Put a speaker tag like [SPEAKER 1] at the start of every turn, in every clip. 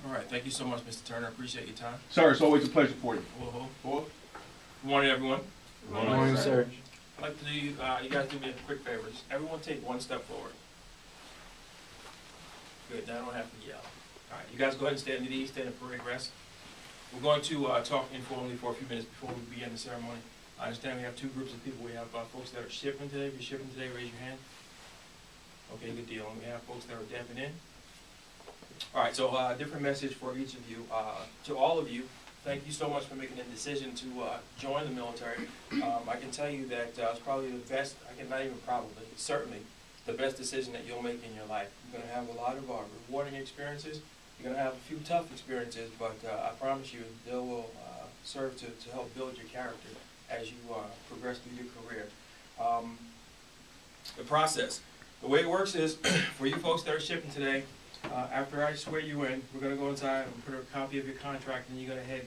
[SPEAKER 1] All right, thank you so much, Mr. Turner. Appreciate your time.
[SPEAKER 2] Sir, it's always a pleasure for you.
[SPEAKER 1] Good morning, everyone.
[SPEAKER 3] Good morning, sir.
[SPEAKER 1] I'd like to do you guys do me a quick favor. Just everyone take one step forward. Good, now I don't have to yell. All right, you guys go ahead and stand at ease, stand in parade rest. We're going to talk informally for a few minutes before we begin the ceremony. I understand we have two groups of people. We have folks that are shipping today. If you're shipping today, raise your hand. Okay, good deal. And we have folks that are damping in. All right, so different message for each of you. To all of you, thank you so much for making the decision to join the military. I can tell you that it's probably the best, not even probably, certainly the best decision that you'll make in your life. You're going to have a lot of rewarding experiences. You're going to have a few tough experiences, but I promise you they will serve to help build your character as you progress through your career. The process. The way it works is, for you folks that are shipping today, after I swear you in, we're going to go inside and put a copy of your contract, and you're going to head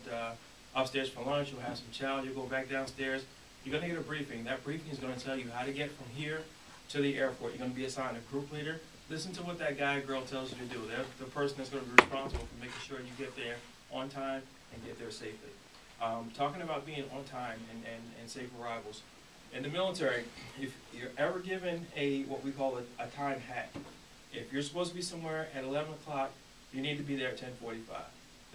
[SPEAKER 1] upstairs for lunch. You'll have some chow. You'll go back downstairs. You're going to get a briefing. That briefing is going to tell you how to get from here to the airport. You're going to be assigned a group leader. Listen to what that guy or girl tells you to do. They're the person that's going to be responsible for making sure you get there on time and get there safely. Talking about being on time and safe arrivals. In the military, if you're ever given what we call a time hack, if you're supposed to be somewhere at 11 o'clock, you need to be there at 10:45.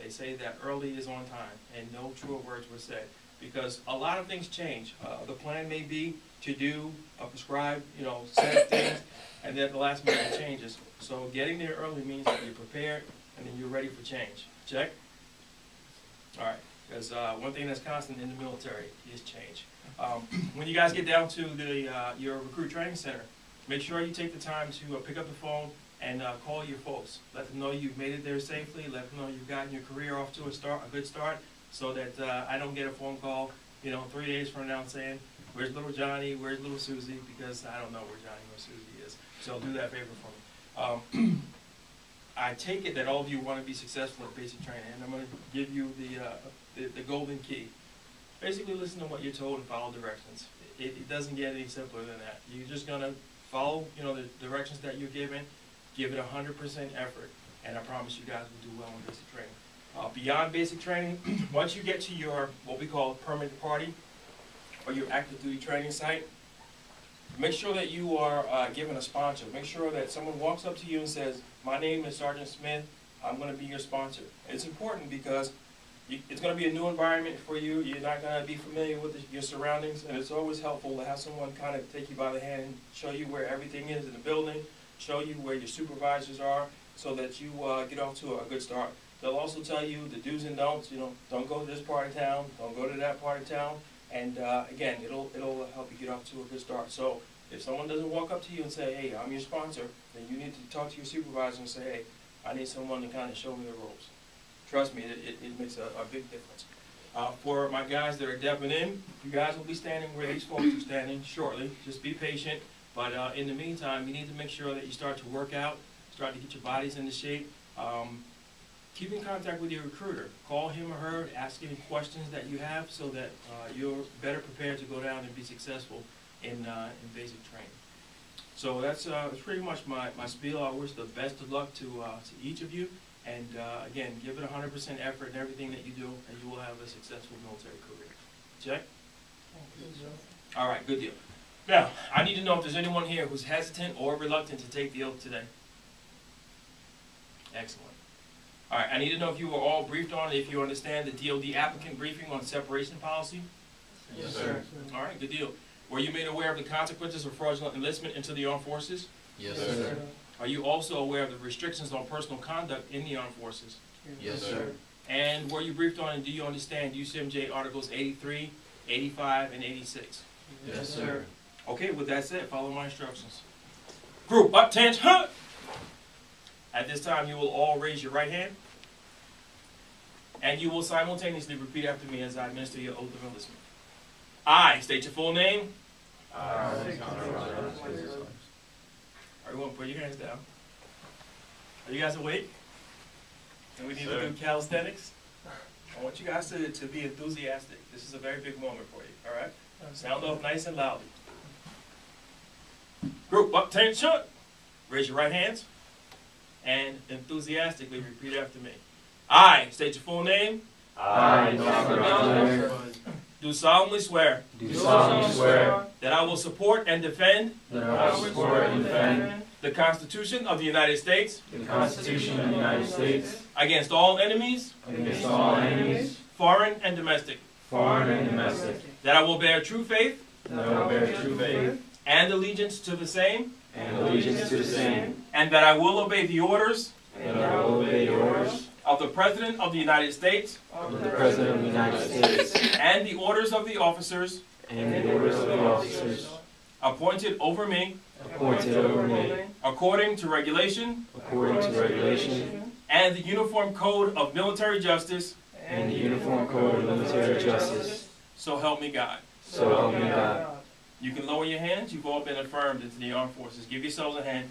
[SPEAKER 1] They say that early is on time, and no truer words were said, because a lot of things change. The plan may be to do a prescribed, set of things, and then at the last minute it changes. So getting there early means that you're prepared and then you're ready for change. Check? All right, because one thing that's constant in the military is change. When you guys get down to your recruit training center, make sure you take the time to pick up the phone and call your folks. Let them know you've made it there safely. Let them know you've gotten your career off to a good start, so that I don't get a phone call, 3 days from now saying, "Where's little Johnny? Where's little Susie?" Because I don't know where Johnny or Susie is. So do that favor for me. I take it that all of you want to be successful at basic training, and I'm going to give you the golden key. Basically, listen to what you're told and follow directions. It doesn't get any simpler than that. You're just going to follow, the directions that you're given. Give it 100% effort, and I promise you guys will do well in basic training. Beyond basic training, once you get to your what we call permanent party or your active duty training site, make sure that you are given a sponsor. Make sure that someone walks up to you and says, "My name is Sergeant Smith. I'm going to be your sponsor." It's important because it's going to be a new environment for you. You're not going to be familiar with your surroundings, and it's always helpful to have someone kind of take you by the hand and show you where everything is in the building, show you where your supervisors are, so that you get off to a good start. They'll also tell you the do's and don'ts. Don't go to this part of town, don't go to that part of town, and again, it'll help you get off to a good start. So if someone doesn't walk up to you and say, "Hey, I'm your sponsor," then you need to talk to your supervisor and say, "Hey, I need someone to kind of show me the ropes." Trust me, it makes a big difference. For my guys that are depping in, you guys will be standing where these folks are standing shortly. Just be patient. But in the meantime, you need to make sure that you start to work out, start to get your bodies into shape. Keep in contact with your recruiter. Call him or her, ask any questions that you have, so that you're better prepared to go down and be successful in basic training. So that's pretty much my spiel. I wish the best of luck to each of you. And again, give it 100% effort in everything that you do, and you will have a successful military career. Check? All right, good deal. Now, I need to know if there's anyone here who's hesitant or reluctant to take the oath today. Excellent. All right, I need to know if you were all briefed on it, if you understand the DoD applicant briefing on separation policy.
[SPEAKER 3] Yes, sir.
[SPEAKER 1] All right, good deal. Were you made aware of the consequences of fraudulent enlistment into the armed forces?
[SPEAKER 3] Yes, sir.
[SPEAKER 1] Are you also aware of the restrictions on personal conduct in the armed forces?
[SPEAKER 3] Yes, sir.
[SPEAKER 1] And were you briefed on, and do you understand UCMJ Articles 83, 85, and 86?
[SPEAKER 3] Yes, sir.
[SPEAKER 1] Okay, with that said, follow my instructions. Group, attention! At this time, you will all raise your right hand, and you will simultaneously repeat after me as I administer your oath of enlistment. I state your full name. Everyone, put your hands down. Are you guys awake? And we need to do calisthenics? I want you guys to be enthusiastic. This is a very big moment for you, all right? Sound off nice and loudly. Group, attention! Raise your right hands and enthusiastically repeat after me. I state your full name.
[SPEAKER 3] I, Dr. Miller,
[SPEAKER 1] Do solemnly swear
[SPEAKER 3] do solemnly swear
[SPEAKER 1] that I will support and defend
[SPEAKER 3] that I will support and defend
[SPEAKER 1] the Constitution of the United States
[SPEAKER 3] the Constitution of the United States
[SPEAKER 1] against all enemies,
[SPEAKER 3] against all enemies,
[SPEAKER 1] foreign and domestic.
[SPEAKER 3] foreign and domestic,
[SPEAKER 1] That I will bear true faith
[SPEAKER 3] that I will bear true faith
[SPEAKER 1] and allegiance to the same,
[SPEAKER 3] and allegiance to the same,
[SPEAKER 1] and that I will obey the orders
[SPEAKER 3] and that I will obey the orders
[SPEAKER 1] of the President of the United States
[SPEAKER 3] of the President of the United States
[SPEAKER 1] and the orders of the officers
[SPEAKER 3] and the orders of the officers
[SPEAKER 1] appointed over me
[SPEAKER 3] appointed over me
[SPEAKER 1] according to regulation
[SPEAKER 3] according to regulation
[SPEAKER 1] and the Uniform Code of Military Justice,
[SPEAKER 3] and the Uniform Code of Military Justice.
[SPEAKER 1] so help me God.
[SPEAKER 3] So help me God.
[SPEAKER 1] You can lower your hands. You've all been affirmed into the armed forces. Give yourselves a hand.